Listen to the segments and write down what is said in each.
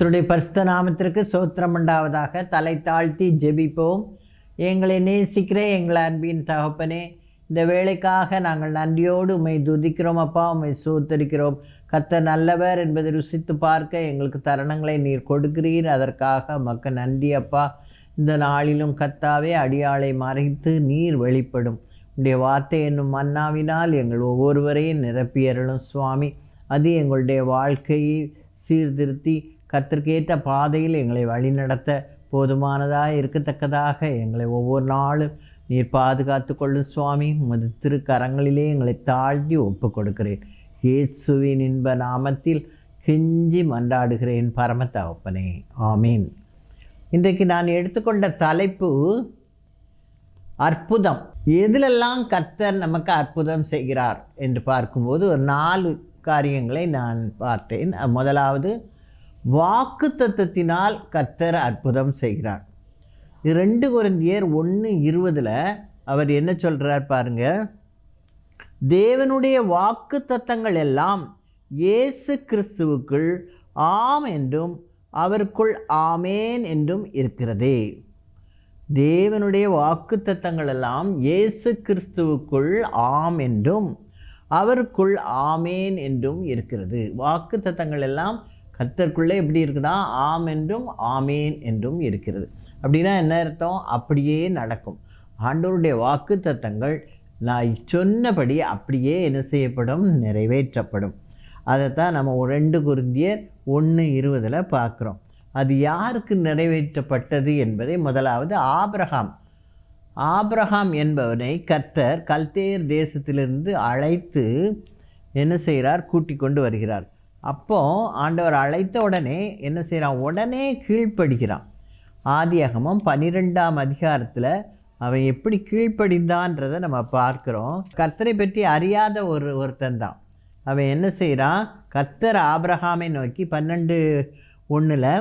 கர்த்தருடைய பரிசுத்த நாமத்திற்கு ஸ்தோத்திரம் உண்டாவதாக. தலை தாழ்த்தி ஜெபிப்போம். எங்களை நேசிக்கிற எங்கள் அன்பின் தகப்பனே, இந்த வேளைக்காக நாங்கள் நன்றியோடு உம்மை துதிக்கிறோம் அப்பா, உம்மை ஸ்தோத்தரிக்கிறோம். கர்த்தர் நல்லவர் என்பதை ருசித்து பார்க்க எங்களுக்கு தருணங்களை நீர் கொடுக்கிறீர். அதற்காக உமக்கு நன்றி அப்பா. இந்த நாளிலும் கர்த்தாவே அடியாளை மறைத்து நீர் வெளிப்படும் உடைய வார்த்தை என்னும் மன்னாவினால் எங்கள் ஒவ்வொருவரையும் நிரப்பியறலும் சுவாமி. அது எங்களுடைய வாழ்க்கையை சீர்திருத்தி கர்த்தருக்கேற்ற பாதையில் எங்களை வழிநடத்த போதுமானதாக இருக்கத்தக்கதாக எங்களை ஒவ்வொரு நாளும் நீர் பாதுகாத்து கொள்ளும் சுவாமி. உமது திருக்கரங்களிலே எங்களை தாழ்த்தி ஒப்பு கொடுக்கிறேன். இயேசுவின் இன்ப நாமத்தில் கெஞ்சி மன்றாடுகிறேன் பரம தகப்பனே, ஆமீன். இன்றைக்கு நான் எடுத்துக்கொண்ட தலைப்பு அற்புதம். எதிலெல்லாம் கர்த்தர் நமக்கு அற்புதம் செய்கிறார் என்று பார்க்கும்போது ஒரு 4 காரியங்களை நான் பார்த்தேன். முதலாவது, வாக்குத்தத்தத்தினால் கர்த்தர் அற்புதம் செய்கிறார். 2 கொரிந்தியர் 1:20 அவர் என்ன சொல்கிறார் பாருங்க. தேவனுடைய வாக்குத்தத்தங்கள் எல்லாம் இயேசு கிறிஸ்துவுக்குள் ஆம் என்றும் அவருக்குள் ஆமேன் என்றும் இருக்கிறதே. தேவனுடைய வாக்குத்தத்தங்கள் எல்லாம் இயேசு கிறிஸ்துவுக்குள் ஆம் என்றும் அவருக்குள் ஆமேன் என்றும் இருக்கிறது. வாக்குத்தத்தங்கள் எல்லாம் கர்த்தருக்குள்ளே எப்படி இருக்குதா? ஆம் என்றும் ஆமேன் என்றும் இருக்கிறது. அப்படின்னா என்ன அர்த்தம்? அப்படியே நடக்கும். ஆண்டவருடைய வாக்குத்தத்தங்கள் நான் சொன்னபடி அப்படியே என்ன செய்யப்படும்? நிறைவேற்றப்படும். அதைத்தான் நம்ம 2 கொரிந்தியர் 1:20 பார்க்குறோம். அது யாருக்கு நிறைவேற்றப்பட்டது என்பதை முதலாவது ஆபிரகாம் என்பவனை கர்த்தர் கல்தேயர் தேசத்திலிருந்து அழைத்து என்ன செய்கிறார்? கூட்டி கொண்டு வருகிறார். அப்போது ஆண்டவர் அழைத்த உடனே என்ன செய்கிறான்? உடனே கீழ்ப்படுகிறான். ஆதியாகமம் 12ஆம் அதிகாரத்தில் அவன் எப்படி கீழ்ப்படிந்தான்றதை நம்ம பார்க்குறோம். கர்த்தரை பற்றி அறியாத ஒருத்தன் தான் அவன். என்ன செய்கிறான்? கர்த்தர் ஆபிரகாமை நோக்கி 12:1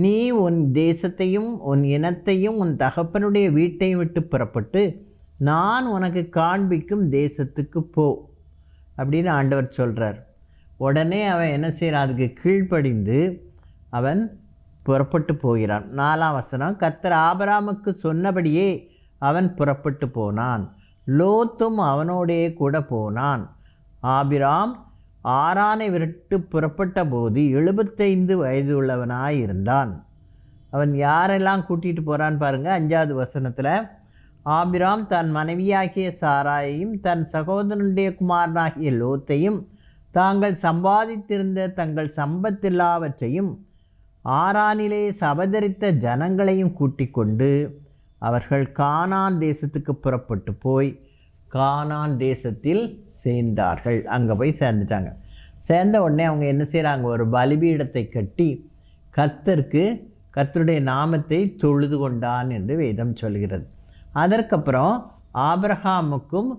நீ உன் தேசத்தையும் உன் இனத்தையும் உன் தகப்பனுடைய வீட்டையும் விட்டு புறப்பட்டு நான் உனக்கு காண்பிக்கும் தேசத்துக்கு போ அப்படின்னு ஆண்டவர் சொல்கிறார். உடனே அவன் என்ன செய்கிறான்? அதுக்கு கீழ்ப்படிந்து அவன் புறப்பட்டு போகிறான். 4ஆம் வசனம், கர்த்தர் ஆபிரகாமுக்கு சொன்னபடியே அவன் புறப்பட்டு போனான். லோத்தும் அவனோடே கூட போனான். ஆபிராம் ஆரானை விட்டு புறப்பட்ட போது 75 வயது உள்ளவனாயிருந்தான். அவன் யாரெல்லாம் கூட்டிகிட்டு போகிறான்னு பாருங்கள். 5வது வசனத்தில், ஆபிராம் தன் மனைவியாகிய சாராயையும் தன் சகோதரனுடைய குமாரனாகிய லோத்தையும் தாங்கள் சம்பாதித்திருந்த தங்கள் சம்பத்தெல்லாவற்றையும் ஆரானிலே சபதரித்த ஜனங்களையும் கூட்டிக் கொண்டு அவர்கள் கானான் தேசத்துக்கு புறப்பட்டு போய் கானான் தேசத்தில் சேர்ந்தார்கள். அங்கே போய் சேர்ந்துட்டாங்க. சேர்ந்த உடனே அவங்க என்ன செய்கிறாங்க? ஒரு பலிபீடத்தை கட்டி கர்த்தருடைய நாமத்தை தொழுது கொண்டான் என்று வேதம் சொல்கிறது. அதற்கப்புறம் ஆபிரகாமுக்கும்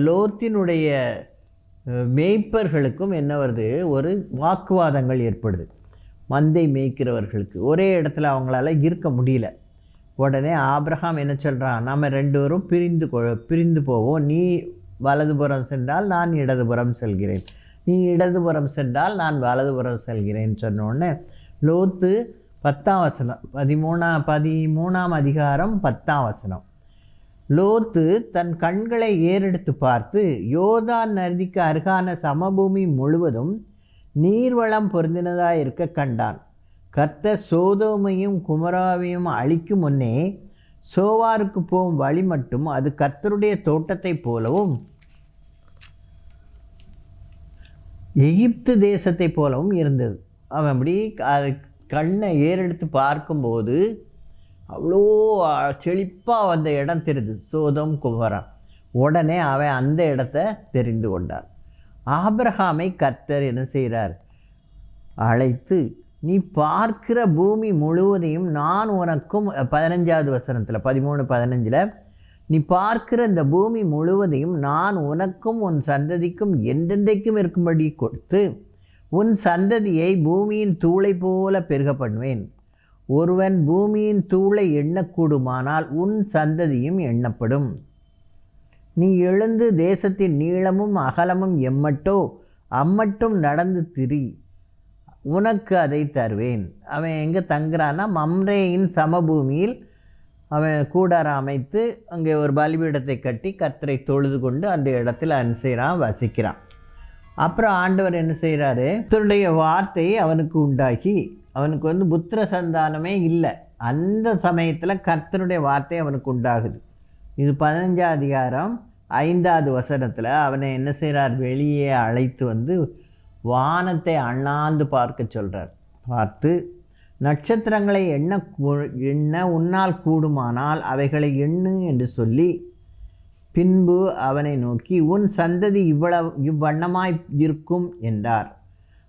லோத்தினுடைய மேய்ப்பர்களுக்கும் என்ன வருது? ஒரு வாக்குவாதங்கள் ஏற்படுது. மந்தை மேய்க்கிறவர்களுக்கு ஒரே இடத்துல அவங்களால இருக்க முடியல. உடனே ஆபிரகாம் என்ன சொல்கிறான்? நம்ம 2 பேரும் பிரிந்து போவோம். நீ வலதுபுறம் சென்றால் நான் இடதுபுறம் செல்கிறேன், நீ இடதுபுறம் சென்றால் நான் வலதுபுறம் செல்கிறேன் சொன்னோடனே லோத்து 10ஆம் வசனம் 13ஆம் அதிகாரம் 10ஆம் வசனம், லோத்து தன் கண்களை ஏறெடுத்து பார்த்து யோர்தான் நதிக்கு அருகான சமபூமி முழுவதும் நீர்வளம் பொருந்தினதாக இருக்க கண்டான். கர்த்தர் சோதோமையும் குமராவையும் அழிக்கும் முன்னே சோவாருக்கு போகும் வழி மட்டும் அது கர்த்தருடைய தோட்டத்தை போலவும் எகிப்து தேசத்தை போலவும் இருந்தது. அவன் அப்படி அது கண்ணை ஏறெடுத்து பார்க்கும்போது அவ்வளோ செழிப்பாக அந்த இடம் தெரியுது, சோதோம் குமரா. உடனே அவன் அந்த இடத்த தெரிந்து கொண்டார். ஆபிரகாமை கர்த்தர் என்ன செய்கிறார்? அழைத்து நீ பார்க்கிற பூமி முழுவதையும் நான் உனக்கும் 15வது வசனத்தில் 13:15 நீ பார்க்கிற இந்த பூமி முழுவதையும் நான் உனக்கும் உன் சந்ததிக்கும் என்றென்றைக்கும் இருக்கும்படி கொடுத்து உன் சந்ததியை பூமியின் தூளை போல பெருக பண்ணுவேன். ஒருவன் பூமியின் தூளை எண்ணக்கூடுமானால் உன் சந்ததியும் எண்ணப்படும். நீ எழுந்து தேசத்தின் நீளமும் அகலமும் எம்மட்டோ அம்மட்டும் நடந்து திரி. உனக்கு அதை தருவேன். அவன் எங்கே தங்குறான்னா மம்ரேயின் சமபூமியில் அவன் கூடாரம் அமைத்து அங்கே ஒரு பலிபீடத்தை கட்டி கர்த்தரை தொழுது கொண்டு அந்த இடத்துல செய்கிறான், வசிக்கிறான். அப்புறம் ஆண்டவர் என்ன செய்கிறாரு, கர்த்தருடைய வார்த்தை அவனுக்கு உண்டாகி, அவனுக்கு புத்திர சந்தானமே இல்லை. அந்த சமயத்தில் கர்த்தருடைய வார்த்தை அவனுக்கு உண்டாகுது. இது 15ஆம் அதிகாரம் 5வது வசனத்தில் அவனை என்ன செய்கிறார், வெளியே அழைத்து வானத்தை அண்ணாந்து பார்க்க சொல்கிறார். பார்த்து, நட்சத்திரங்களை எண்ண உன்னால் கூடுமானால் அவைகளை எண்ணு என்று சொல்லி, பின்பு அவனை நோக்கி, உன் சந்ததி இவ்வண்ணமாய் இருக்கும் என்றார்.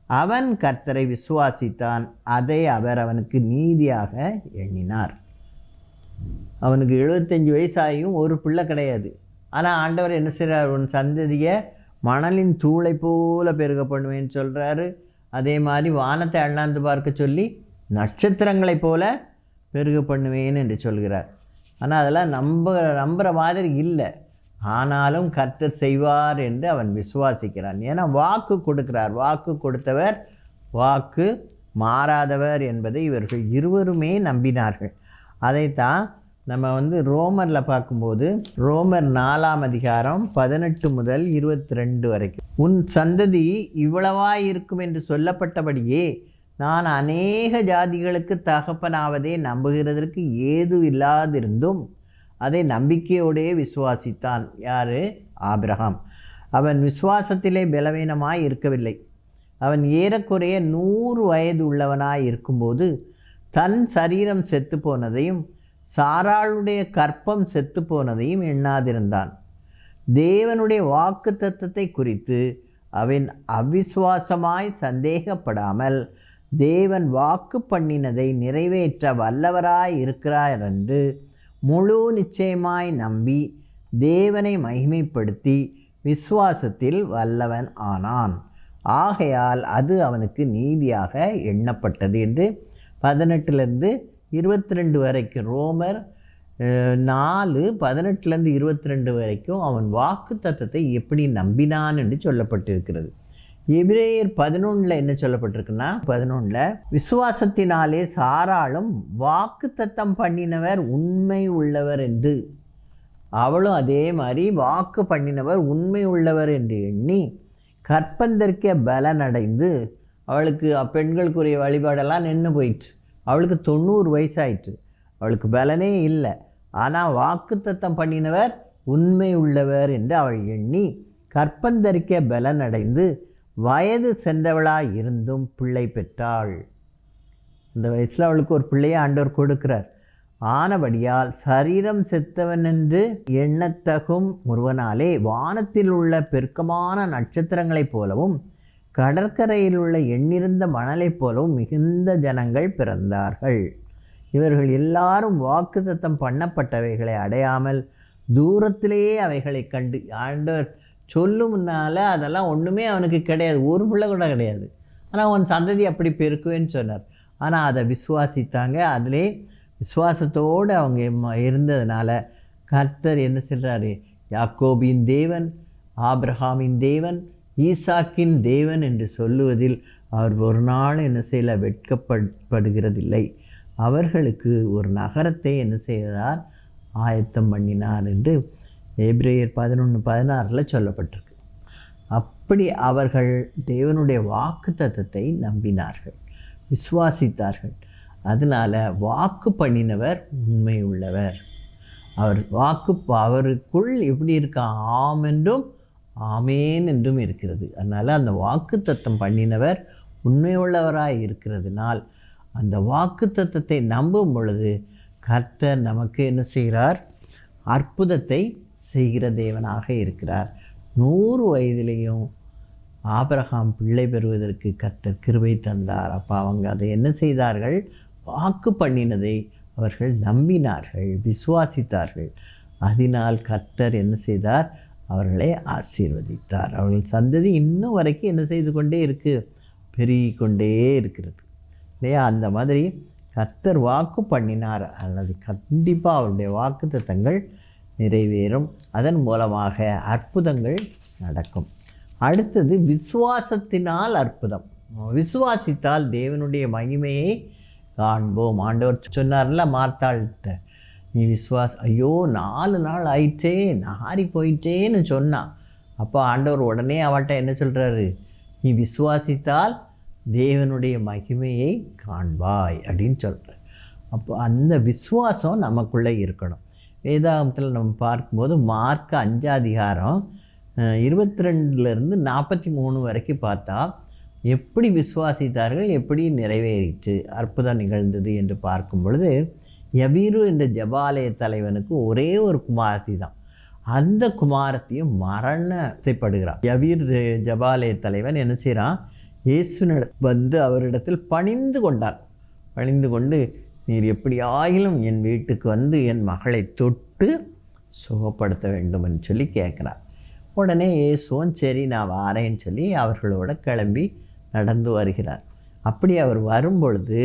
அவன் கர்த்தரை விசுவாசித்தான், அதை அவர் அவனுக்கு நீதியாக எண்ணினார். அவனுக்கு 75 வயசாகியும் ஒரு பிள்ளை கிடையாது. ஆனால் ஆண்டவர் என்ன செய்கிறார், உன் சந்ததியை மணலின் தூளை போல பெருக பண்ணுவேன்னு சொல்கிறாரு. அதே மாதிரி வானத்தை அண்ணாந்து பார்க்க சொல்லி நட்சத்திரங்களைப் போல பெருக பண்ணுவேன் என்று சொல்கிறார். ஆனால் அதெல்லாம் நம்புகிற மாதிரி இல்லை. ஆனாலும் கர்த்தர் செய்வார் என்று அவன் விசுவாசிக்கிறான். ஏன்னா வாக்கு கொடுக்கிறார். வாக்கு கொடுத்தவர் வாக்கு மாறாதவர் என்பதை இவர்கள் இருவருமே நம்பினார்கள். அதைத்தான் நம்ம ரோமரில் பார்க்கும்போது, ரோமர் 4ஆம் அதிகாரம் 18 முதல் 22 வரைக்கும், உன் சந்ததி இவ்வளவாய் இருக்கும் என்று சொல்லப்பட்டபடியே நான் அநேக ஜாதிகளுக்கு தகப்பனாவதே நம்புகிறதற்கு ஏது இல்லாதிருந்தும் அதை நம்பிக்கையோடே விசுவாசித்தான். யார்? ஆபிரகாம். அவன் விசுவாசத்திலே பலவீனமாய் இருக்கவில்லை. அவன் ஏறக்குறைய 100 வயது உள்ளவனாய் இருக்கும்போது தன் சரீரம் செத்து போனதையும் சாராளுடைய கற்பம் செத்து போனதையும் எண்ணாதிருந்தான். தேவனுடைய வாக்கு தத்தத்தை குறித்து அவன் அவிசுவாசமாய் சந்தேகப்படாமல் தேவன் வாக்கு பண்ணினதை நிறைவேற்ற வல்லவராய் இருக்கிறார் என்று முழு நிச்சயமாய் நம்பி தேவனை மகிமைப்படுத்தி விசுவாசத்தில் வல்லவன் ஆனான். ஆகையால் அது அவனுக்கு நீதியாக எண்ணப்பட்டது என்று 18லேருந்து 22 வரைக்கும், ரோமர் 4:18லேருந்து 22 வரைக்கும் அவன் வாக்கு தத்தத்தை எப்படி நம்பினான் என்று சொல்லப்பட்டிருக்கிறது. எபிரேயர் 11 என்ன சொல்லப்பட்டிருக்குன்னா, 11 விசுவாசத்தினாலே சாராளும் வாக்கு தத்தம் பண்ணினவர் உண்மை உள்ளவர் என்று, அவளும் அதே மாதிரி வாக்கு பண்ணினவர் உண்மை உள்ளவர் என்று எண்ணி கற்பந்தரிக்க பலனடைந்து, அவளுக்கு பெண்களுக்குரிய வழிபாடெல்லாம் நின்று போயிட்டு, அவளுக்கு 90 வயசாயிற்று, அவளுக்கு பலனே இல்லை. ஆனால் வாக்கு தத்தம் பண்ணினவர் உண்மை உள்ளவர் என்று அவள் எண்ணி கற்பந்தரிக்க பலனடைந்து வயது சென்றவளாய் இருந்தும் பிள்ளை பெற்றாள். இந்த வயசில் அவளுக்கு ஒரு பிள்ளையை ஆண்டவர் கொடுக்கிறார். ஆனபடியால் சரீரம் செத்தவன் என்று எண்ணத்தகும் ஒருவனாலே வானத்தில் உள்ள பெருக்கமான நட்சத்திரங்களைப் போலவும் கடற்கரையில் உள்ள எண்ணிருந்த மணலைப் போலவும் மிகுந்த ஜனங்கள் பிறந்தார்கள். இவர்கள் எல்லாரும் வாக்குத்தத்தம் பண்ணப்பட்டவைகளை அடையாமல் தூரத்திலேயே அவைகளை கண்டு, ஆண்டவர் சொல்லும் முன்னால் அதெல்லாம் ஒன்றுமே அவனுக்கு கிடையாது, ஒரு பிள்ளை கூட கிடையாது, ஆனால் அவன் சந்ததி அப்படி பெருக்குவேன்னு சொன்னார். ஆனால் அதை விசுவாசித்தாங்க. அதிலே விசுவாசத்தோடு அவங்க இருந்ததுனால கர்த்தர் என்ன சொல்கிறாரு, யாக்கோபின் தேவன், ஆபிரகாமின் தேவன், ஈசாக்கின் தேவன் என்று சொல்லுவதில் அவர் ஒரு நாள் என்ன செய்யல வெட்கப்படுகிறதில்லை. அவர்களுக்கு ஒரு நகரத்தை என்ன செய்தார், ஆயத்தம் பண்ணினார் என்று எபிரேயர் 11:16 சொல்லப்பட்டிருக்கு. அப்படி அவர்கள் தேவனுடைய வாக்கு தத்தத்தை நம்பினார்கள், விசுவாசித்தார்கள். அதனால் வாக்கு பண்ணினவர் உண்மை உள்ளவர். அவருக்குள் எப்படி இருக்கா, ஆம் என்றும் ஆமேன் என்றும் இருக்கிறது. அதனால் அந்த வாக்கு தத்தம் பண்ணினவர் உண்மை உள்ளவராய் இருக்கிறதுனால் அந்த வாக்கு தத்தத்தை நம்பும் பொழுது கர்த்தர் நமக்கு என்ன செய்கிறார், அற்புதத்தை செய்கிற தேவனாக இருக்கிறார். 100 வயதிலேயும் ஆபிரகாம் பிள்ளை பெறுவதற்கு கர்த்தர் கிருபை தந்தார். அப்போ அவங்க அதை என்ன செய்தார்கள், வாக்கு பண்ணினதை அவர்கள் நம்பினார்கள், விசுவாசித்தார்கள். அதனால் கர்த்தர் என்ன செய்தார், அவர்களை ஆசீர்வதித்தார். அவர்கள் சந்ததி இன்னும் வரைக்கும் என்ன செய்து கொண்டே இருக்குது, பெருகிக்கொண்டே இருக்கிறது இல்லையா. அந்த மாதிரி கர்த்தர் வாக்கு பண்ணினார், அல்லது கண்டிப்பாக அவருடைய வாக்கு தத்தங்கள் நிறைவேறும். அதன் மூலமாக அற்புதங்கள் நடக்கும். அடுத்தது விசுவாசத்தினால் அற்புதம். விசுவாசித்தால் தேவனுடைய மகிமையை காண்போம். ஆண்டவர் சொன்னார்ல மார்த்தாள்கிட்ட, நீ ஐயோ 4 நாள் ஆயிட்டே நாரி போயிட்டேன்னு சொன்னான். அப்போ ஆண்டவர் உடனே அவள்கிட்ட என்ன சொல்கிறாரு, நீ விசுவாசித்தால் தேவனுடைய மகிமையை காண்பாய் அப்படின்னு சொல்கிறார். அப்போ அந்த விசுவாசம் நமக்குள்ளே இருக்கணும். வேதாகமத்தில் நம்ம பார்க்கும்போது மார்க் 5 அதிகாரம் 22 43 வரைக்கும் பார்த்தா எப்படி விசுவாசித்தார்கள், எப்படி நிறைவேறிற்று, அற்புதம் நிகழ்ந்தது என்று பார்க்கும் பொழுது, யவீரு என்ற ஜபாலய தலைவனுக்கு ஒரே ஒரு குமாரத்தி தான். அந்த குமாரத்தையும் மரணத்தைப்படுகிறான். யவீர் ஜபாலய தலைவன் என்ன செய்கிறான், இயேசுவினிடம் வந்து அவரிடத்தில் பணிந்து கொண்டான். பணிந்து கொண்டு, நீர் எப்படி ஆகிலும் என் வீட்டுக்கு வந்து என் மகளை தொட்டு சுகப்படுத்த வேண்டும் என்று சொல்லி கேட்குறான். உடனே இயேசுவும் சரி நான் வாரேன்னு சொல்லி அவர்களோட கிளம்பி நடந்து வருகிறார். அப்படி அவர் வரும்பொழுது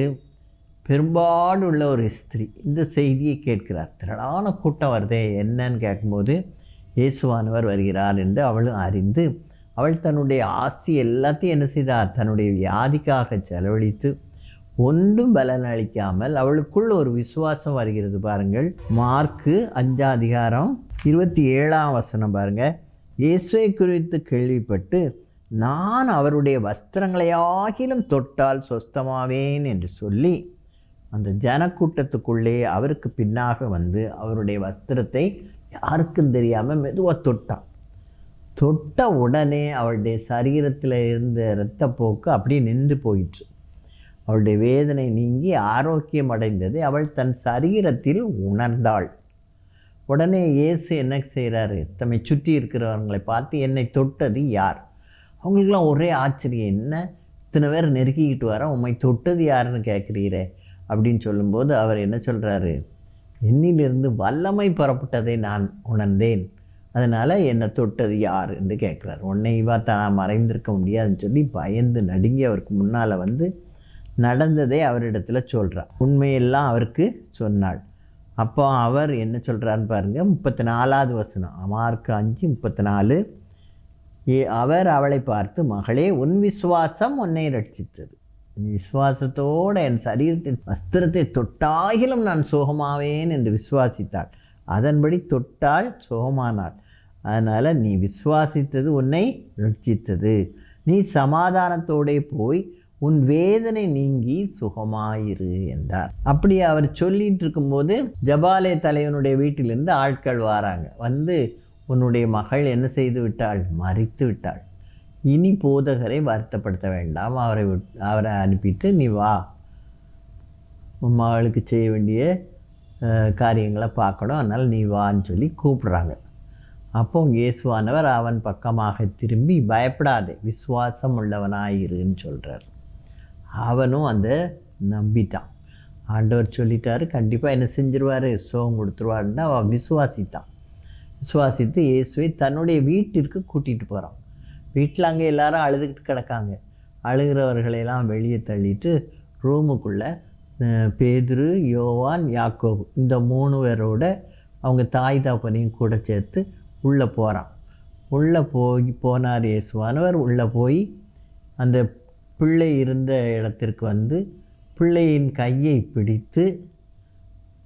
பெரும்பாலுள்ள ஒரு ஸ்திரீ இந்த செய்தியை கேட்கிறார். திரளான கூட்டம் வருதே என்னன்னு கேட்கும்போது இயேசுவானவர் வருகிறார் என்று அவளும் அறிந்து, அவள் தன்னுடைய ஆஸ்தி எல்லாத்தையும் என்ன செய்தார், தன்னுடைய வியாதிக்காக செலவழித்து ஒன்றும் பலன் அளிக்காமல் அவளுக்குள்ள ஒரு விசுவாசம் வருகிறது. பாருங்கள், மார்க்கு 5 அதிகாரம் 27 பாருங்கள். இயேசுவை குறித்து கேள்விப்பட்டு, நான் அவருடைய வஸ்திரங்களையாகிலும் தொட்டால் சொஸ்தமாவேன் என்று சொல்லி அந்த ஜனக்கூட்டத்துக்குள்ளே அவருக்கு பின்னாக வந்து அவருடைய வஸ்திரத்தை யாருக்கும் தெரியாமல் மெதுவாக தொட்டான். தொட்ட உடனே அவளுடைய சரீரத்தில் இருந்த இரத்தப்போக்கு அப்படியே நின்று போயிற்று. அவளுடைய வேதனை நீங்கி ஆரோக்கியம் அடைந்ததை அவள் தன் சரீரத்தில் உணர்ந்தாள். உடனே இயேசு என்ன செய்கிறாரு, தம்மை சுற்றி இருக்கிறவங்களை பார்த்து, என்னை தொட்டது யார்? அவங்களுக்கெல்லாம் ஒரே ஆச்சரியம், என்ன இத்தனை பேர் நெருக்கிக்கிட்டு வர, உம்மை தொட்டது யாருன்னு கேட்குறீரே அப்படின்னு சொல்லும்போது அவர் என்ன சொல்கிறாரு, என்னிலிருந்து வல்லமை புறப்பட்டதை நான் உணர்ந்தேன், அதனால் என்னை தொட்டது யார் என்று கேட்குறாரு. உன்னை தான் மறைந்திருக்க முடியாதுன்னு சொல்லி பயந்து நடுங்கி அவருக்கு முன்னால் வந்து நடந்ததை அவரிடத்தில் சொல்கிறார். உண்மையெல்லாம் அவருக்கு சொன்னாள். அப்போ அவர் என்ன சொல்கிறான்னு பாருங்கள், 34 மார்க் 5:34. அவர் அவளை பார்த்து, மகளே உன் விசுவாசம் உன்னை ரட்சித்தது. விசுவாசத்தோடு என் சரீரத்தின் வஸ்திரத்தை தொட்டாகிலும் நான் சுகமாவேன் என்று விசுவாசித்தாள். அதன்படி தொட்டால் சுகமானாள். அதனால் நீ விசுவாசித்தது உன்னை ரட்சித்தது. நீ சமாதானத்தோடே போய் உன் வேதனை நீங்கி சுகமாயிரு என்றார். அப்படி அவர் சொல்லிட்டு இருக்கும்போது ஜபாலய தலைவனுடைய வீட்டிலிருந்து ஆட்கள் வராங்க. வந்து, உன்னுடைய மகள் என்ன செய்து விட்டாள், மரித்து விட்டாள், இனி போதகரை வருத்தப்படுத்த வேண்டாம், அவரை அனுப்பிட்டு நீ வா, உன் மகளுக்கு செய்ய வேண்டிய காரியங்களை பார்க்கணும், அதனால் நீ வான்னு சொல்லி கூப்பிட்றாங்க. அப்போ இயேசுவானவர் அவன் பக்கமாக திரும்பி, பயப்படாதே, விசுவாசம் உள்ளவனாயிருன்னு சொல்கிறார். அவனும் அந்த நம்பிட்டான். ஆண்டவர் சொல்லிட்டாரு, கண்டிப்பாக என்ன செஞ்சிருவார், சுகம் கொடுத்துருவாருன்னு அவன் விசுவாசித்தான். விசுவாசித்து இயேசுவை தன்னுடைய வீட்டிற்கு கூட்டிகிட்டு போகிறான். வீட்டில் அங்கே எல்லாரும் அழுதுகிட்டு கிடக்காங்க. அழுகிறவர்களையெல்லாம் வெளியே தள்ளிட்டு ரூமுக்குள்ளே பேதுரு, யோவான், யாக்கோபு இந்த 3 பேரோட அவங்க தாய் தாப்பனையும் கூட சேர்த்து உள்ளே போகிறான். உள்ளே போனார் இயேசுவானவர். உள்ளே போய் அந்த பிள்ளை இருந்த இடத்திற்கு வந்து பிள்ளையின் கையை பிடித்து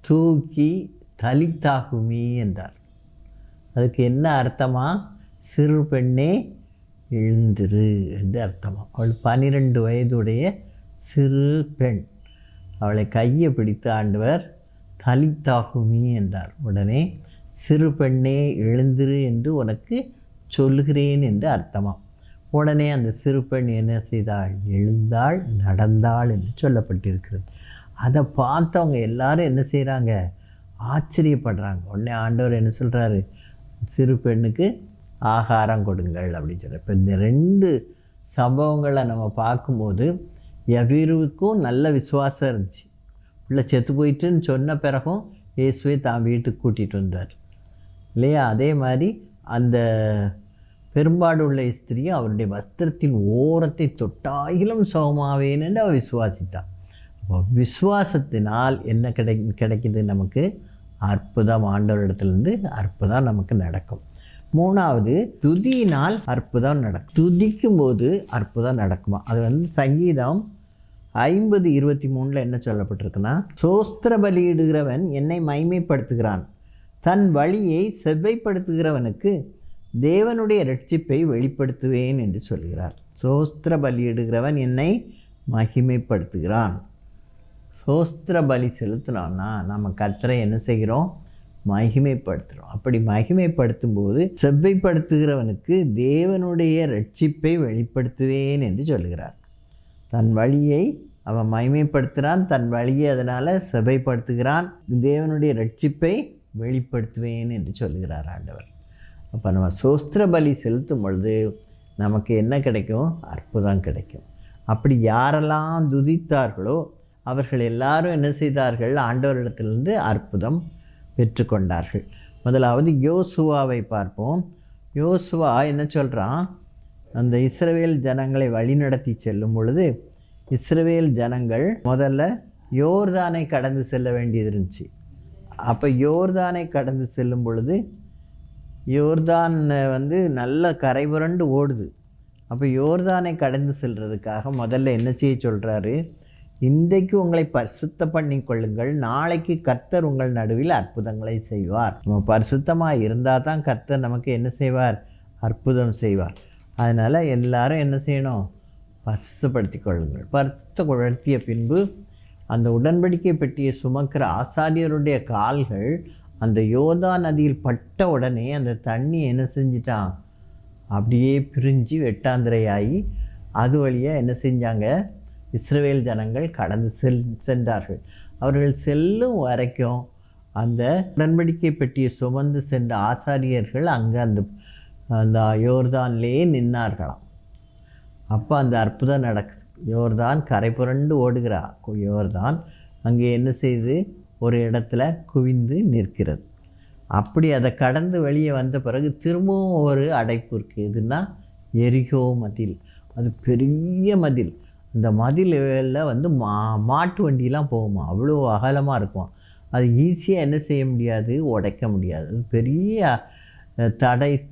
தூக்கி தலித்தாகுமி என்றார். அதுக்கு என்ன அர்த்தமா, சிறு பெண்ணே எழுந்திரு என்று அர்த்தமா. அவள் 12 வயதுடைய சிறு பெண். அவளை கையை பிடித்து ஆண்டவர் தலித்தாகுமி என்றார். உடனே சிறு பெண்ணே எழுந்திரு என்று உனக்கு சொல்லுகிறேன் என்று அர்த்தமா. உடனே அந்த சிறு பெண் என்ன செய்தாள், எழுந்தாள், நடந்தாள் என்று சொல்லப்பட்டிருக்கிறது. அதை பார்த்தவங்க எல்லாரும் என்ன செய்கிறாங்க, ஆச்சரியப்படுறாங்க. உடனே ஆண்டவர் என்ன சொல்கிறாரு, சிறு பெண்ணுக்கு ஆகாரம் கொடுங்கள் அப்படின்னு சொல்கிறார். இப்போ இந்த 2 சம்பவங்களை நம்ம பார்க்கும்போது யவீருவுக்கும் நல்ல விசுவாசம் இருந்துச்சு. பிள்ளை செத்து போயிட்டுன்னு சொன்ன பிறகும் இயேசுவை தான் வீட்டுக்கு கூட்டிகிட்டு வந்தார் இல்லையா. அதே மாதிரி அந்த பெரும்பாடு உள்ள ஸ்திரியும் அவருடைய வஸ்திரத்தின் ஓரத்தை தொட்டாயிலும் சுகமாவேன் என்று அவள் விசுவாசித்தான். அப்போ விசுவாசத்தினால் என்ன கிடைக்குது நமக்கு, அற்புதம். ஆண்டவரிடத்துலேருந்து அற்புதம் நமக்கு நடக்கும். மூணாவது, துதியினால் அற்புதம் நடக்கும். துதிக்கும் போது அற்புதம் நடக்குமா? அது சங்கீதம் 50:23 என்ன சொல்லப்பட்டிருக்குன்னா, சோஸ்திர பலியிடுகிறவன் என்னை மைமைப்படுத்துகிறான், தன் வழியை செவ்வைப்படுத்துகிறவனுக்கு தேவனுடைய இரட்சிப்பை வெளிப்படுத்துவேன் என்று சொல்கிறார். சோஸ்திர பலியிடுகிறவன் என்னை மகிமைப்படுத்துகிறான். சோஸ்திர பலி செலுத்தினோன்னா நம்ம கர்த்தரை என்ன செய்கிறோம்? மகிமைப்படுத்துகிறோம். அப்படி மகிமைப்படுத்தும் போது செவ்வைப்படுத்துகிறவனுக்கு தேவனுடைய இரட்சிப்பை வெளிப்படுத்துவேன் என்று சொல்கிறார். தன் வழியை அவன் மகிமைப்படுத்துகிறான், தன் வழியை அதனால் செவ்வைப்படுத்துகிறான், தேவனுடைய இரட்சிப்பை வெளிப்படுத்துவேன் என்று சொல்கிறார் ஆண்டவர். அப்போ நம்ம சோஸ்திர பலி செலுத்தும் பொழுது நமக்கு என்ன கிடைக்கும்? அற்புதம் கிடைக்கும். அப்படி யாரெல்லாம் துதித்தார்களோ அவர்கள் எல்லாரும் என்ன செய்தார்கள்? ஆண்டவரிடத்திலிருந்து அற்புதம் பெற்றுக்கொண்டார்கள். முதலாவது யோசுவாவை பார்ப்போம். யோசுவா என்ன சொல்கிறான்? அந்த இஸ்ரவேல் ஜனங்களை வழிநடத்தி செல்லும் பொழுது இஸ்ரவேல் ஜனங்கள் முதல்ல யோர்தானை கடந்து செல்ல வேண்டியது இருந்துச்சு. அப்போ யோர்தானை கடந்து செல்லும் பொழுது யோர்தான் நல்ல கரை புரண்டு ஓடுது. அப்போ யோர்தானை கடந்து செல்றதுக்காக முதல்ல என்ன செய்ய சொல்கிறாரு? இன்றைக்கு உங்களை பரிசுத்த பண்ணி கொள்ளுங்கள், நாளைக்கு கர்த்தர் உங்கள் நடுவில் அற்புதங்களை செய்வார். நம்ம பரிசுத்தமாக இருந்தால் தான் கர்த்தர் நமக்கு என்ன செய்வார்? அற்புதம் செய்வார். அதனால் எல்லாரும் என்ன செய்யணும்? பரிசுத்தப்படுத்தி கொள்ளுங்கள். பரிசுத்தப்படுத்திய பின்பு அந்த உடன்படிக்கை பெட்டியை சுமக்கிற ஆசாரியருடைய கால்கள் அந்த யோர்தான் நதியில் பட்ட உடனே அந்த தண்ணி என்ன செஞ்சிட்டான்? அப்படியே பிரிஞ்சு வெட்டாந்திரையாகி அது வழியாக என்ன செஞ்சாங்க? இஸ்ரவேல் ஜனங்கள் கடந்து சென்றார்கள். அவர்கள் செல்லும் வரைக்கும் அந்த உடன்படிக்கை பெட்டியை சுமந்து சென்ற ஆசாரியர்கள் அங்கே அந்த யோர்தான்லேயே நின்னார்களாம். அப்போ அந்த அற்புதம் நடக்குது. யோர்தான் கரை புரண்டு ஓடுகிறா யோர்தான் அங்கே என்ன செய்து ஒரு இடத்துல குவிந்து நிற்கிறது. அப்படி அதை கடந்து வெளியே வந்த பிறகு திரும்பவும் ஒரு அடைப்பு இருக்குது. எதுனா எரிகோ மதில். அது பெரிய மதில். அந்த மதிலில் மாட்டு வண்டியெலாம் போகுமா, அவ்வளோ அகலமாக இருக்கும். அது ஈஸியாக என்ன செய்ய முடியாது? உடைக்க முடியாது. அது பெரிய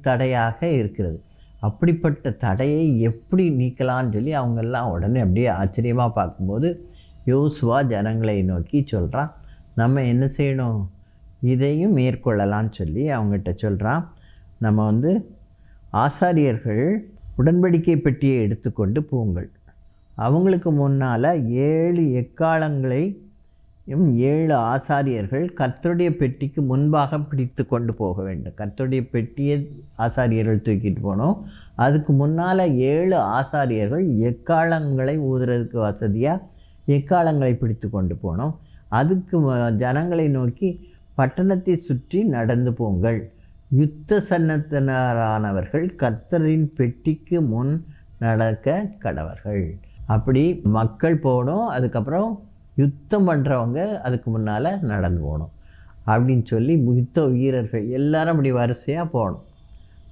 தடையாக இருக்கிறது. அப்படிப்பட்ட தடையை எப்படி நீக்கலான்னு சொல்லி அவங்கெல்லாம் உடனே அப்படியே ஆச்சரியமாக பார்க்கும்போது யோசுவா ஜனங்களை நோக்கி சொல்கிறான், நம்ம என்ன செய்யணும்? இதையும் மேற்கொள்ளலான்னு சொல்லி அவங்ககிட்ட சொல்கிறான். நம்ம ஆசாரியர்கள் உடன்படிக்கை பெட்டியை எடுத்துக்கொண்டு போங்கள், அவங்களுக்கு முன்னால் 7 எக்காளங்களையும் 7 ஆசாரியர்கள் கர்த்தருடைய பெட்டிக்கு முன்பாக பிடித்து கொண்டு போக வேண்டும். கர்த்தருடைய பெட்டியை ஆசாரியர்கள் தூக்கிட்டு போனோம். அதுக்கு முன்னால் 7 ஆசாரியர்கள் எக்காளங்களை ஊதுறதுக்கு வசதியாக எக்காளங்களை பிடித்து கொண்டு போனோம். அதுக்கு ஜனங்களை நோக்கி, பட்டணத்தை சுற்றி நடந்து போங்கள், யுத்த சன்னத்தனரானவர்கள் கர்த்தரின் பெட்டிக்கு முன் நடக்க கடவர்கள். அப்படி மக்கள் போகணும், அதுக்கப்புறம் யுத்தம் பண்ணுறவங்க அதுக்கு முன்னால் நடந்து போகணும் அப்படின்னு சொல்லி யுத்த வீரர்கள் எல்லாரும் அப்படி வரிசையாக போகணும்.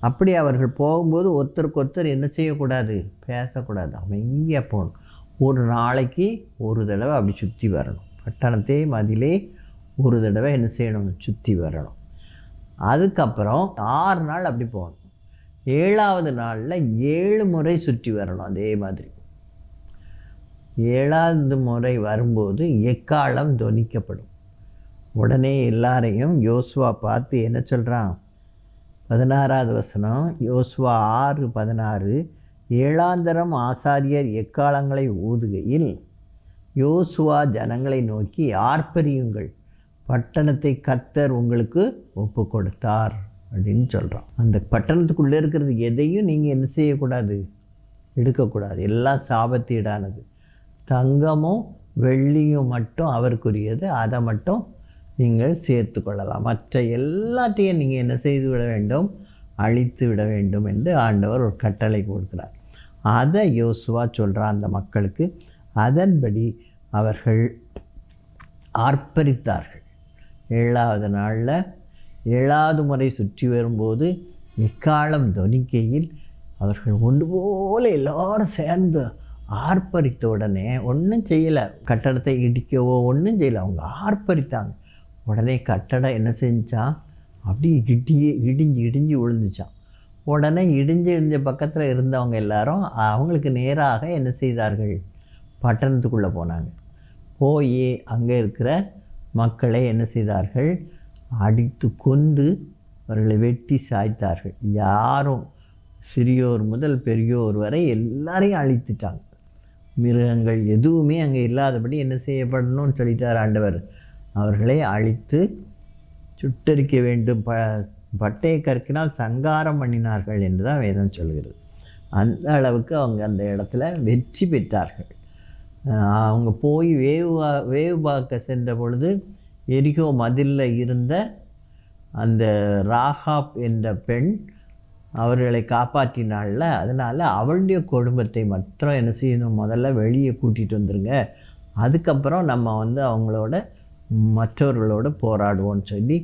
அப்படி அவர்கள் போகும்போது ஒருத்தருக்கு ஒருத்தர் என்ன செய்யக்கூடாது? பேசக்கூடாது, அமைதியாக போகணும். ஒரு நாளைக்கு ஒரு தடவை அப்படி சுற்றி வரணும். பட்டணத்தை மதிலே ஒரு தடவை என்ன செய்யணும்? சுற்றி வரணும். அதுக்கப்புறம் 6 நாள் அப்படி போகணும். 7ஆவது நாளில் 7 முறை சுற்றி வரணும். அதே மாதிரி 7ஆவது முறை வரும்போது எக்காளம் தொனிக்கப்படும். உடனே எல்லாரையும் யோசுவா பார்த்து என்ன சொல்கிறான்? 16வது வசனம், யோசுவா 6:16, 7ஆந்தரம் ஆசாரியர் எக்காளங்களை ஊதுகையில் யோசுவா ஜனங்களை நோக்கி, ஆர்ப்பரியுங்கள், பட்டணத்தை கர்த்தர் உங்களுக்கு ஒப்பு கொடுத்தார் அப்படின்னு சொல்கிறான். அந்த பட்டணத்துக்குள்ளே இருக்கிறது எதையும் நீங்கள் என்ன செய்யக்கூடாது? எடுக்கக்கூடாது. எல்லாம் சாபத்தீடானது. தங்கமும் வெள்ளியும் மட்டும் அவருக்குரியது. அதை மட்டும் நீங்கள் சேர்த்து கொள்ளலாம். மற்ற எல்லாத்தையும் நீங்கள் என்ன செய்து விட வேண்டும்? அழித்து விட வேண்டும் என்று ஆண்டவர் ஒரு கட்டளை கொடுக்கிறார். அதை யோசுவா சொல்கிறான் அந்த மக்களுக்கு. அதன்படி அவர்கள் ஆர்ப்பரித்தார்கள். 7ஆவது நாளில் 7ஆவது முறை சுற்றி வரும்போது எக்காளம் தொனிக்கையில் அவர்கள் ஒன்று போல எல்லாரும் சேர்ந்து ஆர்ப்பரித்த உடனே ஒன்றும் செய்யலை. கட்டடத்தை இடிக்கவோ ஒன்றும் செய்யலை. அவங்க ஆர்ப்பரித்தாங்க. உடனே கட்டடம் என்ன செஞ்சான்? அப்படி இடிஞ்சு விழுந்துச்சான். உடனே இடிஞ்ச பக்கத்தில் இருந்தவங்க எல்லாரும் அவங்களுக்கு நேராக என்ன செய்தார்கள், பட்டணத்துக்குள்ளே போனாங்க. போய் அங்கே இருக்கிற மக்களை என்ன செய்தார்கள், அடித்து கொண்டு அவர்களை வெட்டி சாய்த்தார்கள். யாரும் சிறியோர் முதல் பெரியோர் வரை எல்லாரையும் அழித்துட்டாங்க. மிருகங்கள் எதுவுமே அங்கே இல்லாதபடி என்ன செய்யப்படணும்னு சொல்லிட்டார் ஆண்டவர். அவர்களை அழித்து சுட்டரிக்க வேண்டும், பட்டையை கற்கினால் சங்காரம் பண்ணினார்கள் என்று தான் வேதம் சொல்கிறது. அந்த அளவுக்கு அவங்க அந்த இடத்துல வெற்றி பெற்றார்கள். அவங்க போய் வேவு பார்க்க சென்ற பொழுது எரிகோ மதிலில் இருந்த அந்த ராகாப் என்ற பெண் அவர்களை காப்பாற்றினாள்ல, அதனால் அவளுடைய குடும்பத்தை மாத்திரம் என்ன செய்யணும், முதல்ல வெளியே கூட்டிகிட்டு வந்துருங்க, அதுக்கப்புறம் நம்ம அவங்களோட மற்றவர்களோடு போராடுவோன்னு சொல்லி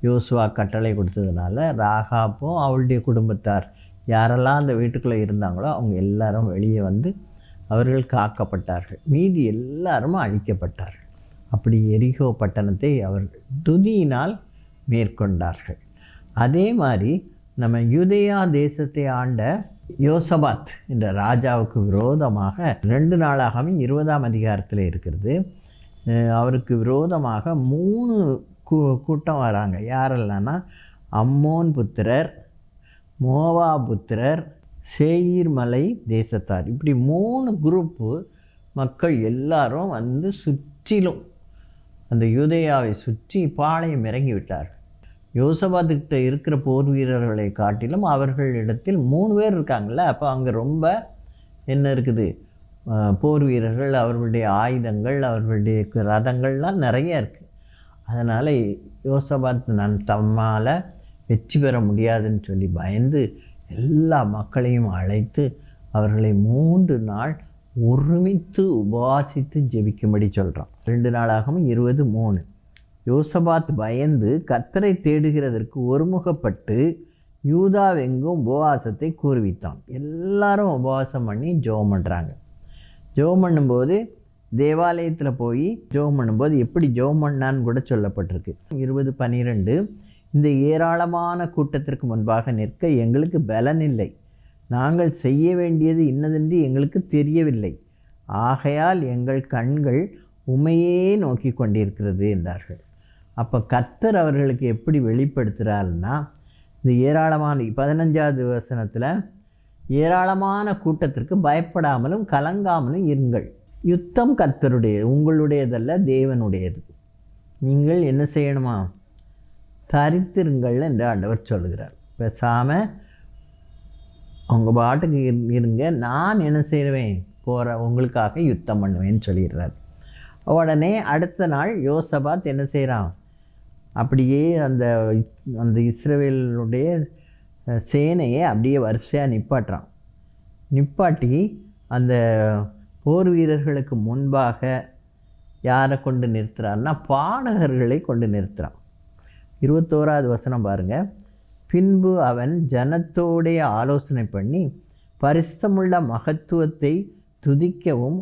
யோசுவா கட்டளை கொடுத்ததுனால ராகாப்பும் அவளுடைய குடும்பத்தார் யாரெல்லாம் அந்த வீட்டுக்குள்ளே இருந்தாங்களோ அவங்க எல்லாரும் வெளியே வந்து அவர்கள் காக்கப்பட்டார்கள். மீதி எல்லாரும் அழிக்கப்பட்டார்கள். அப்படி எரிகோ பட்டணத்தை அவர்கள் துதியினால் மேற்கொண்டார்கள். அதே மாதிரி நம்ம யூதேயா தேசத்தை ஆண்ட யோசபாத் என்ற ராஜாவுக்கு விரோதமாக 2 நாளாகவும் 20ஆம் அதிகாரத்தில் இருக்கிறது. அவருக்கு விரோதமாக 3 கூட்டம் வராங்க. யாரெல்லாம்னா அம்மோன் புத்திரர், மோவா புத்திரர், சேயீர் மலை தேசத்தார். இப்படி 3 குரூப்பு மக்கள் எல்லாரும் வந்து சுற்றிலும் அந்த யூதேயாவை சுற்றி பாளையம் இறங்கி விட்டார். யோசபாத்துக்கிட்ட இருக்கிற போர் வீரர்களை காட்டிலும் அவர்களிடத்தில் 3 பேர் இருக்காங்கள்ல, அப்போ அங்கே ரொம்ப என்ன இருக்குது, போர் வீரர்கள், அவர்களுடைய ஆயுதங்கள், அவர்களுடைய ரதங்கள்லாம் நிறைய இருக்குது. அதனால் யோசபாத் தம்மால் வெற்றி பெற முடியாதுன்னு சொல்லி பயந்து எல்லா மக்களையும் அழைத்து அவர்களை 3 நாள் ஒருமித்து உபவாசித்து ஜெபிக்கும்படி சொல்கிறான். 2 நாளாகவும் 23. யோசபாத் பயந்து கர்த்தரை தேடுகிறதற்கு ஒருமுகப்பட்டு யூதாவெங்கும் உபவாசத்தை கூறுவித்தான். எல்லாரும் உபவாசம் பண்ணி ஜெபம் பண்ணுறாங்க. ஜெபம் பண்ணும்போது தேவாலயத்தில் போய் ஜெபம் பண்ணும்போது எப்படி ஜெபம் பண்ணான்னு கூட சொல்லப்பட்டிருக்கு. 20:12 இந்த ஏராளமான கூட்டத்திற்கு முன்பாக நிற்க எங்களுக்கு பலன் இல்லை, நாங்கள் செய்ய வேண்டியது இன்னதென்று எங்களுக்கு தெரியவில்லை, ஆகையால் எங்கள் கண்கள் உமையே நோக்கி கொண்டிருக்கிறது என்றார்கள். அப்போ கர்த்தர் அவர்களுக்கு எப்படி வெளிப்படுத்துகிறாருன்னா, இந்த ஏராளமான 15வது வசனத்தில் ஏராளமான கூட்டத்திற்கு பயப்படாமலும் கலங்காமலும் இருங்கள், யுத்தம் கர்த்தருடைய உங்களுடையதல்ல தேவனுடையது, நீங்கள் என்ன செய்யணுமா, தரித்திருங்கள் என்று ஆண்டவர் சொல்கிறார். பேசாமல் அவங்க பாட்டுக்கு இருங்க, நான் என்ன செய்வேன், உங்களுக்காக யுத்தம் பண்ணுவேன்னு சொல்லிடுறார். உடனே அடுத்த நாள் யோசபாத் என்ன செய்கிறான், அப்படியே அந்த இஸ்ரவேலுடைய சேனையை அப்படியே வரிசையாக நிப்பாட்டி அந்த போர் வீரர்களுக்கு முன்பாக யாரை கொண்டு நிறுத்துகிறான்னா பாடகர்களை கொண்டு நிறுத்துகிறான். 21வது வசனம் பாருங்கள். பின்பு அவன் ஜனத்தோடைய ஆலோசனை பண்ணி பரிசுத்தமுள்ள மகத்துவத்தை துதிக்கவும்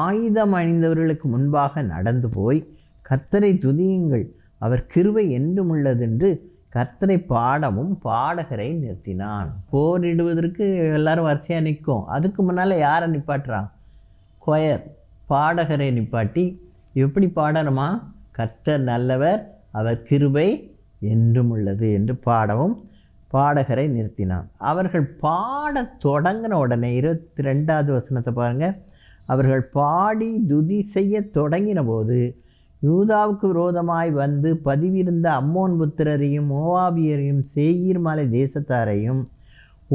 ஆயுதம் அணிந்தவர்களுக்கு முன்பாக நடந்து போய் கர்த்தரை துதியுங்கள், அவர் கிருபை என்றும் உள்ளதென்று கர்த்தரை பாடவும் பாடகரை நிறுத்தினான். போரிடுவதற்கு எல்லாரும் வரிசையாக நிற்கும். அதுக்கு முன்னால் யாரை நிப்பாட்டுறான், கொயர் பாடகரை நிப்பாட்டி எப்படி பாடணுமா, கர்த்தர் நல்லவர், அவர் கிருபை என்றும் உள்ளது என்று பாடவும் பாடகரை நிறுத்தினான். அவர்கள் பாடத் தொடங்கின உடனே 22வது வசனத்தை பாருங்கள். அவர்கள் பாடி துதி செய்ய தொடங்கின போது யூதாவுக்கு விரோதமாய் வந்து பதிவிருந்த அம்மோன் புத்திரரையும் மோவாபியரையும் சேயீர் மலை தேசத்தாரையும்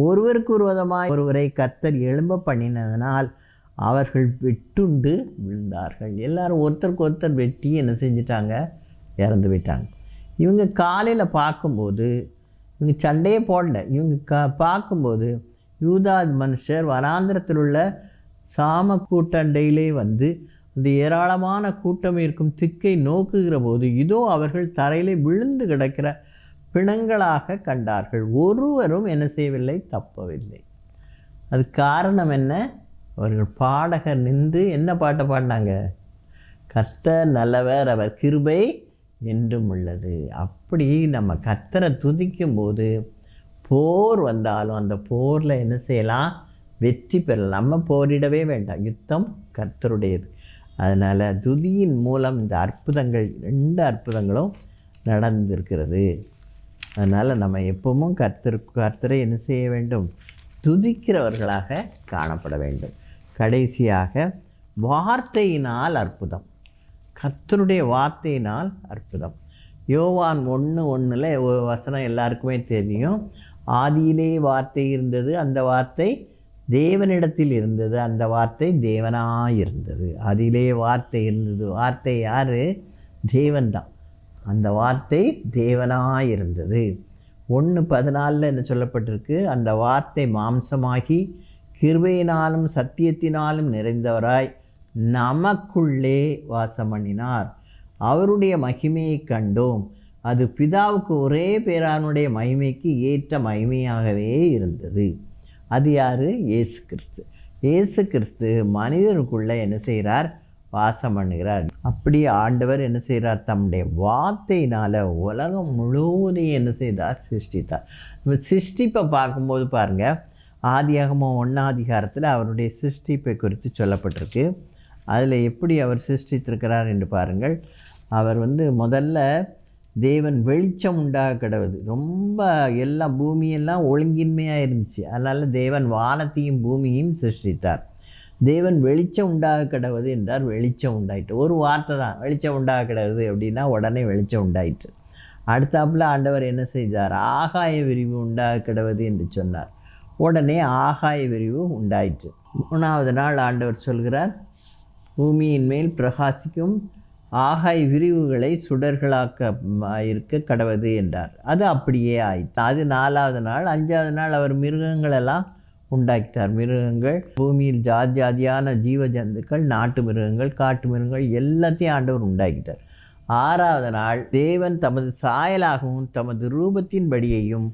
ஒருவருக்கு விரோதமாய் ஒருவரை கர்த்தர் எழும்ப பண்ணினதனால் அவர்கள் வெட்டுண்டு விழுந்தார்கள். எல்லாரும் ஒருத்தருக்கு ஒருத்தர் வெட்டி என்ன செஞ்சிட்டாங்க, இறந்து போயிட்டாங்க. இவங்க காலையில் பார்க்கும்போது இவங்க சண்டையே போடல. இவங்க பார்க்கும்போது யூதா மனுஷர் வனாந்திரத்தில் உள்ள சாம கூட்டண்டையிலே வந்து அந்த ஏராளமான கூட்டம் இருக்கும் திக்கை நோக்குகிற போது இதோ அவர்கள் தரையிலே விழுந்து கிடக்கிற பிணங்களாக கண்டார்கள், ஒருவரும் என்ன செய்யவில்லை, தப்பவில்லை. அது காரணம் என்ன, அவர்கள் பாடகர் நின்று என்ன பாட்டை பாடினாங்க, கர்த்தர் நல்லவர், அவர் கிருபை என்றும் உள்ளது. அப்படி நம்ம கர்த்தரை துதிக்கும் போது போர் வந்தாலும் அந்த போரில் என்ன செய்யலாம்? வெற்றி பெறலாம். நம்ம போரிடவே வேண்டாம், யுத்தம் கர்த்தருடையது. அதனால் துதியின் மூலம் இந்த அற்புதங்கள் 2 அற்புதங்களும் நடந்திருக்கிறது. அதனால் நம்ம எப்பவும் கர்த்தரை என்ன செய்ய வேண்டும்? துதிக்கிறவர்களாக காணப்பட வேண்டும். கடைசியாக வார்த்தையினால் அற்புதம். கர்த்தருடைய வார்த்தையினால் அற்புதம். யோவான் 1:1 ஒரு வசனம் எல்லாருக்குமே தெரியும். ஆதியிலே வார்த்தை இருந்தது, அந்த வார்த்தை தேவனிடத்தில் இருந்தது, அந்த வார்த்தை தேவனாயிருந்தது. ஆதியிலே வார்த்தை இருந்தது. வார்த்தை யார்? தேவன்தான். அந்த வார்த்தை தேவனாயிருந்தது. 1:14 என்ன சொல்லப்பட்டிருக்கு? அந்த வார்த்தை மாம்சமாகி கிருபையினாலும் சத்தியத்தினாலும் நிறைந்தவராய் நமக்குள்ளே வாசம் பண்ணினார். அவருடைய மகிமையை கண்டோம். அது பிதாவுக்கு ஒரே பேரானுடைய மகிமைக்கு ஏற்ற மகிமையாகவே இருந்தது. அது யார்? இயேசு கிறிஸ்து. இயேசு கிறிஸ்து மனிதருக்குள்ளே என்ன செய்கிறார்? வாசம் பண்ணுகிறார். அப்படி ஆண்டவர் என்ன செய்கிறார்? தம்முடைய வார்த்தையினால் உலகம் முழுவதையும் என்ன செய்தார்? சிருஷ்டித்தார். நம்ம சிருஷ்டிப்பை பார்க்கும்போது பாருங்கள், ஆதியாகமம் 1 அவருடைய சிருஷ்டிப்பை குறித்து சொல்லப்பட்டிருக்கு. அதில் எப்படி அவர் சிருஷ்டித்திருக்கிறார் என்று பாருங்கள். அவர் முதல்ல தேவன் வெளிச்சம் உண்டாக கிடவுது. ரொம்ப எல்லாம் பூமியெல்லாம் ஒழுங்கின்மையாக இருந்துச்சு. அதனால் தேவன் வானத்தையும் பூமியையும் சிருஷ்டித்தார். தேவன் வெளிச்சம் உண்டாக கிடவுது என்றார், வெளிச்சம் உண்டாயிட்டு. ஒரு வார்த்தை தான், வெளிச்சம் உண்டாக கிடவுது அப்படின்னா உடனே வெளிச்சம் உண்டாயிட்டு. அடுத்தாப்புல ஆண்டவர் என்ன செய்தார்? ஆகாய விரிவு உண்டாக கிடவுது என்று சொன்னார். உடனே ஆகாய விரிவு உண்டாயிற்று. 3வது நாள் ஆண்டவர் சொல்கிறார், பூமியின் மேல் பிரகாசிக்கும் ஆகாய விரிவுகளை சுடர்களாக்க இருக்க கடவுது என்றார். அது அப்படியே ஆயிற்று. அது 4வது நாள். 5வது நாள் அவர் மிருகங்களெல்லாம் உண்டாக்கிட்டார். மிருகங்கள், பூமியில் ஜாதியான ஜீவ ஜந்துக்கள், நாட்டு மிருகங்கள், காட்டு மிருகங்கள் எல்லாத்தையும் ஆண்டவர் உண்டாக்கிட்டார். 6வது நாள் தேவன் தமது சாயலாகவும் தமது ரூபத்தின்படியையும்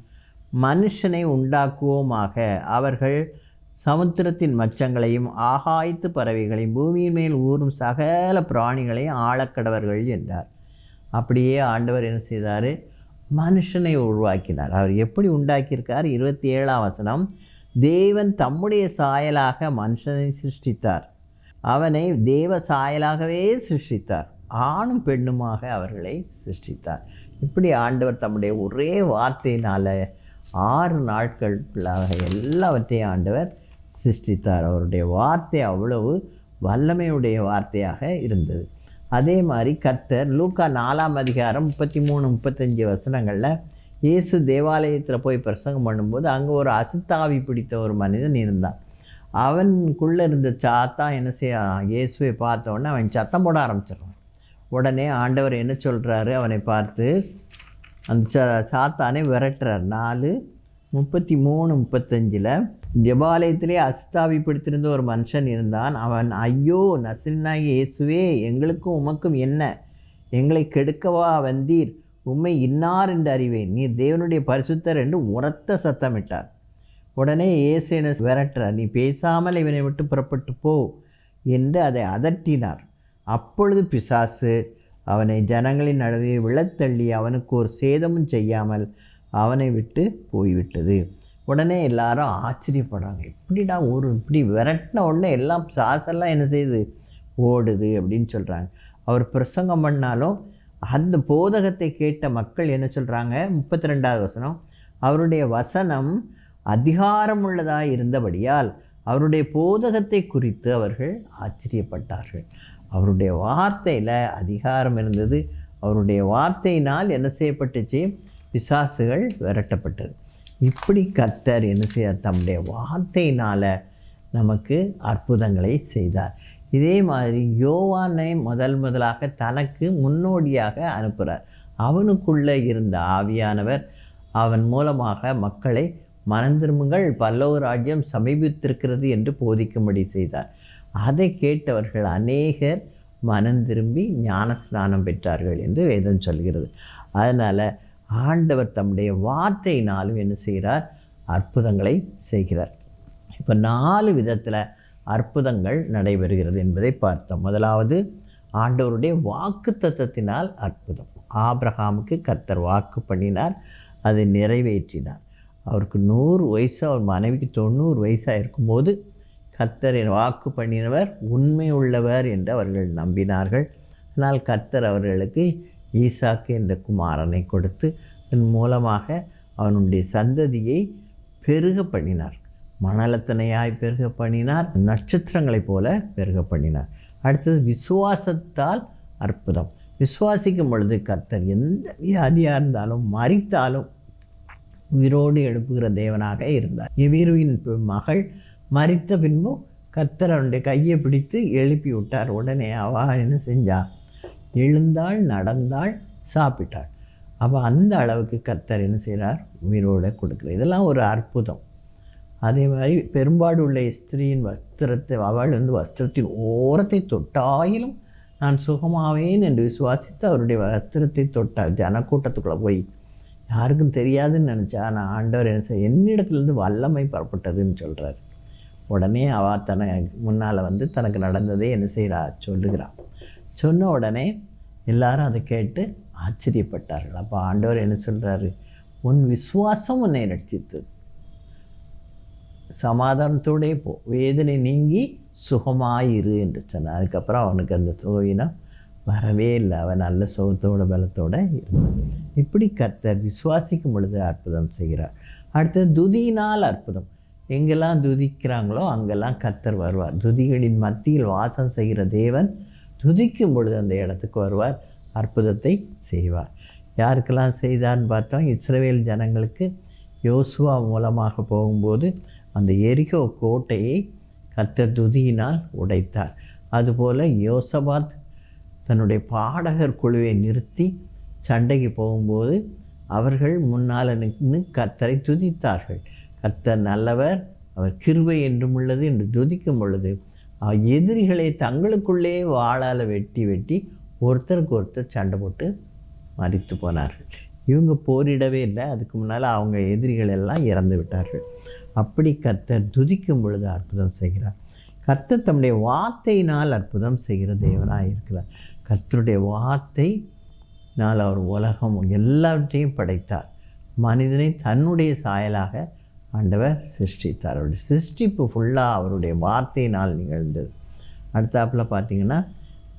மனுஷனை உண்டாக்குவோமாக, அவர்கள் சமுத்திரத்தின் மச்சங்களையும் ஆகாயத்து பறவைகளையும் பூமியின் மேல் ஊறும் சகல பிராணிகளையும் ஆழக்கடவர்கள் என்றார். அப்படியே ஆண்டவர் என்ன செய்தார்? மனுஷனை உருவாக்கினார். அவர் எப்படி உண்டாக்கியிருக்கார்? 27ஆம் வசனம், தேவன் தம்முடைய சாயலாக மனுஷனை சிருஷ்டித்தார், அவனை தேவ சாயலாகவே சிருஷ்டித்தார், ஆணும் பெண்ணுமாக அவர்களை சிருஷ்டித்தார். இப்படி ஆண்டவர் தம்முடைய ஒரே வார்த்தையினால் 6 நாட்களுக்குள்ளாக எல்லாவற்றையும் ஆண்டவர் சிருஷ்டித்தார். அவருடைய வார்த்தை அவ்வளவு வல்லமையுடைய வார்த்தையாக இருந்தது. அதே மாதிரி கர்த்தர் லூக்கா 4ஆம் அதிகாரம் 33-35 வசனங்களில் இயேசு தேவாலயத்தில் போய் பிரசங்கம் பண்ணும்போது அங்கே ஒரு அசுத்தாவி பிடித்த ஒரு மனிதன் இருந்தான். அவனுக்குள்ளே இருந்த சாத்தான் என்ன செய்ய, இயேசுவை பார்த்தோன்னே அவன் சத்தம் போட ஆரம்பிச்சிடறான். உடனே ஆண்டவர் என்ன சொல்கிறாரு? அவனை பார்த்து அந்த சாத்தானை விரட்டுறார். 4:33-35 ஜெபாலயத்திலே அசுத்தாவி பிடித்திருந்த ஒரு மனுஷன் இருந்தான். அவன், ஐயோ நசரேயனாகிய இயேசுவே, எங்களுக்கும் உமக்கும் என்ன? எங்களை கெடுக்கவா வந்தீர்? உம்மை இன்னார் என்று அறிவேன், நீர் தேவனுடைய பரிசுத்தர் என்று உரத்த சத்தமிட்டார். உடனே இயேசு என்ன விரட்டுறார், நீ பேசாமல் இவனை விட்டு புறப்பட்டு போ என்று அதை அதட்டினார். அப்பொழுது பிசாசு அவனை ஜனங்களின் நடுவே விழத்தள்ளி அவனுக்கு ஒரு சேதமும் செய்யாமல் அவனை விட்டு போய்விட்டது. உடனே எல்லாரும் ஆச்சரியப்படுறாங்க, எப்படிடா இப்படி விரட்டின உடனே எல்லாம் சாசெல்லாம் என்ன செய்யுது? ஓடுது அப்படின்னு சொல்கிறாங்க. அவர் பிரசங்கம் பண்ணாலும் அந்த போதகத்தை கேட்ட மக்கள் என்ன சொல்கிறாங்க? 32வது வசனம், அவருடைய வசனம் அதிகாரமுள்ளதாக இருந்தபடியால் அவருடைய போதகத்தை குறித்து அவர்கள் ஆச்சரியப்பட்டார்கள். அவருடைய வார்த்தையில் அதிகாரம் இருந்தது. அவருடைய வார்த்தையினால் என்ன செய்யப்பட்டுச்சு? பிசாசுகள் விரட்டப்பட்டது. இப்படி கர்த்தர் என்ன செய்தார்? தம்முடைய வார்த்தையினால் நமக்கு அற்புதங்களை செய்தார். இதே மாதிரி யோவானை முதலாக தனக்கு முன்னோடியாக அனுப்புகிறார். அவனுக்குள்ளே இருந்த ஆவியானவர் அவன் மூலமாக மக்களை மனந்திரும்புங்கள், பல்லவ ராஜ்யம் சமீபித்திருக்கிறது என்று போதிக்கும்படி செய்தார். அதை கேட்டவர்கள் அநேகர் மனந்திரும்பி ஞானஸ்நானம் பெற்றார்கள் என்று வேதம் சொல்கிறது. அதனால் ஆண்டவர் தம்முடைய வார்த்தையினாலும் என்ன செய்கிறார்? அற்புதங்களை செய்கிறார். இப்போ 4 விதத்தில் அற்புதங்கள் நடைபெறுகிறது என்பதை பார்த்தோம். முதலாவது, ஆண்டவருடைய வாக்கு தத்தத்தினால் அற்புதம். ஆபிரகாமுக்கு கர்த்தர் வாக்கு பண்ணினார், அதை நிறைவேற்றினார். அவருக்கு 100 வயசு, அவர் மனைவிக்கு 90 வயசாக இருக்கும்போது கர்த்தர் வாக்கு பண்ணினவர் உண்மை உள்ளவர் என்று அவர்கள் நம்பினார்கள். அதனால் கர்த்தர் அவர்களுக்கு ஈசாக்கு என்ற குமாரனை கொடுத்து அதன் மூலமாக அவனுடைய சந்ததியை பெருக பண்ணினார். மணலத்தனையாய் பெருக பண்ணினார், நட்சத்திரங்களைப் போல பெருக பண்ணினார். அடுத்தது விசுவாசத்தால் அற்புதம். விசுவாசிக்கும் பொழுது கர்த்தர் எந்த வியாதியாக இருந்தாலும் மரித்தாலும் உயிரோடு எழுப்புகிற தேவனாக இருந்தார். எவீருவின் மகள் மரித்த பின்பும் கர்த்தர் அவனுடைய கையை பிடித்து எழுப்பி விட்டார். உடனே அவள் என்ன செஞ்சா? எழுந்தாள், நடந்தாள், சாப்பிட்டாள். அப்போ அந்த அளவுக்கு கர்த்தர் என்ன செய்கிறார்? உயிரோடு கொடுக்குறார். இதெல்லாம் ஒரு அற்புதம். அதே மாதிரி பெரும்பாடு உள்ள ஸ்திரீயின் வஸ்திரத்தை, அவள் வஸ்திரத்தின் ஓரத்தை தொட்டாயிலும் நான் சுகமாவேன் என்று விசுவாசித்து அவருடைய வஸ்திரத்தை தொட்டாள். ஜனக்கூட்டத்துக்குள்ளே போய் யாருக்கும் தெரியாதுன்னு நினச்சா, நான் ஆண்டவர் என்ன செய்ய என்னிடத்துலேருந்து வல்லமை புறப்பட்டதுன்னு சொல்கிறார். உடனே அவள் முன்னால் தனக்கு நடந்ததே என்ன செய்கிறா? சொல்லுகிறாள். சொன்ன உடனே எல்லாரும் அதை கேட்டு ஆச்சரியப்பட்டார்கள். அப்போ ஆண்டவர் என்ன சொல்கிறாரு? உன் விசுவாசம் உன்னை ரட்சித்தது, சமாதானத்தோடே போ, வேதனை நீங்கி சுகமாயிரு என்று சொன்னார். அதுக்கப்புறம் அவனுக்கு அந்த சுகவீனம் வரவே இல்லை. அவன் நல்ல சுகத்தோட பலத்தோடு இருந்தான். இப்படி கர்த்தர் விசுவாசிக்கும் பொழுது அற்புதம் செய்கிறார். அடுத்தது துதியினால் அற்புதம். எங்கெல்லாம் துதிக்கிறாங்களோ அங்கெல்லாம் கர்த்தர் வருவார். துதிகளின் மத்தியில் வாசம் செய்கிற தேவன் துதிக்கும் பொழுது அந்த இடத்துக்கு வருவார், அற்புதத்தை செய்வார். யாருக்கெல்லாம் செய்தார்னு பார்த்தோம்? இஸ்ரவேல் ஜனங்களுக்கு யோசுவா மூலமாக போகும்போது அந்த எரிகோ கோட்டையை கர்த்தர் துதியினால் உடைத்தார். அதுபோல் யோசபாத் தன்னுடைய பாடகர் குழுவை நிறுத்தி சண்டைக்கு போகும்போது அவர்கள் முன்னால் நின்று கர்த்தரை துதித்தார்கள். கர்த்தர் நல்லவர், அவர் கிருபை என்றும் உள்ளது என்று துதிக்கும் பொழுது எதிரிகளை தங்களுக்குள்ளே வாளால் வெட்டி ஒருத்தருக்கு ஒருத்தர் சண்டை போட்டு மரித்து போனார்கள். இவங்க போரிடவே இல்லை. அதுக்கு முன்னால் அவங்க எதிரிகள் எல்லாம் இறந்து விட்டார்கள். அப்படி கர்த்தர் துதிக்கும் பொழுது அற்புதம் செய்கிறார். கர்த்தர் தம்முடைய வார்த்தையினால் அற்புதம் செய்கிற தேவனாக இருக்கிறார். கர்த்தருடைய வார்த்தையினால் அவர் உலகம் எல்லாவற்றையும் படைத்தார். மனிதனை தன்னுடைய சாயலாக ஆண்டவர் சிருஷ்டித்தார். அவருடைய சிருஷ்டிப்பு ஃபுல்லாக அவருடைய வார்த்தையினால் நிகழ்ந்தது. அடுத்தாப்பில் பார்த்திங்கன்னா,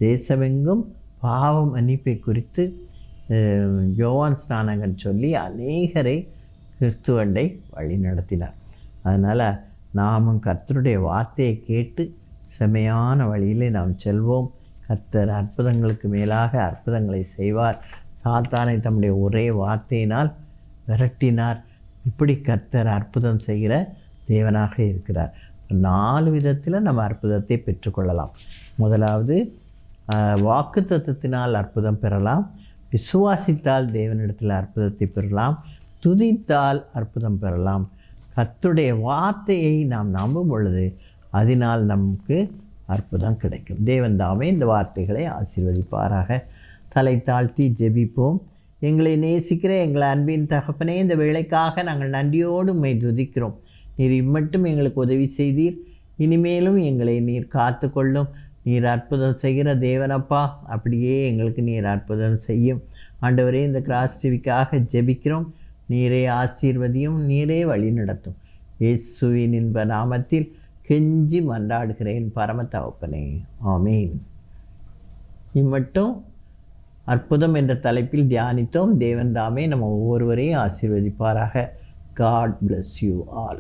தேசமெங்கும் பாவ மன்னிப்பை குறித்து யோவான் ஸ்நானகன் சொல்லி அநேகரை கிறிஸ்துவண்டை வழி நடத்தினார். அதனால் நாமும் கர்த்தருடைய வார்த்தையை கேட்டு செமையான வழியிலே நாம் செல்வோம். கர்த்தர் அற்புதங்களுக்கு மேலாக அற்புதங்களை செய்வார். சாத்தானை தம்முடைய ஒரே வார்த்தையினால் விரட்டினார். இப்படி கர்த்தர் அற்புதம் செய்கிற தேவனாக இருக்கிறார். 4 விதத்தில் நம்ம அற்புதத்தை பெற்றுக்கொள்ளலாம். முதலாவது, வாக்குத்தத்தத்தினால் அற்புதம் பெறலாம். விசுவாசித்தால் தேவனிடத்தில் அற்புதத்தை பெறலாம். துதித்தால் அற்புதம் பெறலாம். கர்த்தருடைய வார்த்தையை நாம் நம்பும் பொழுது அதனால் நமக்கு அற்புதம் கிடைக்கும். தேவன் தாமே இந்த வார்த்தைகளை ஆசீர்வதிப்பாராக. தலை தாழ்த்தி ஜெபிப்போம். எங்களை நேசிக்கிற எங்கள் அன்பின் தகப்பனே, இந்த வேளைக்காக நாங்கள் நன்றியோடு உம்மை துதிக்கிறோம். நீர் இம்மட்டும் எங்களுக்கு உதவி செய்தீர். இனிமேலும் எங்களை நீர் காத்து கொள்ளும். நீர் அற்புதம் செய்கிற தேவனப்பா, அப்படியே எங்களுக்கு நீர் அற்புதம் செய்யும். ஆண்டவரே, இந்த கிராஸ் டிவிக்காக ஜெபிக்கிறோம். நீரே ஆசீர்வதியும், நீரே வழி நடத்தும். இயேசுவின் இன்ப நாமத்தில் கெஞ்சி மன்றாடுகிறேன் பரம தகப்பனே, ஆமீன். இம்மட்டும் அற்புதம் என்ற தலைப்பில் தியானித்தோம். தேவன் தாமே நம்ம ஒவ்வொருவரையும் ஆசீர்வதிப்பாராக. God bless you all.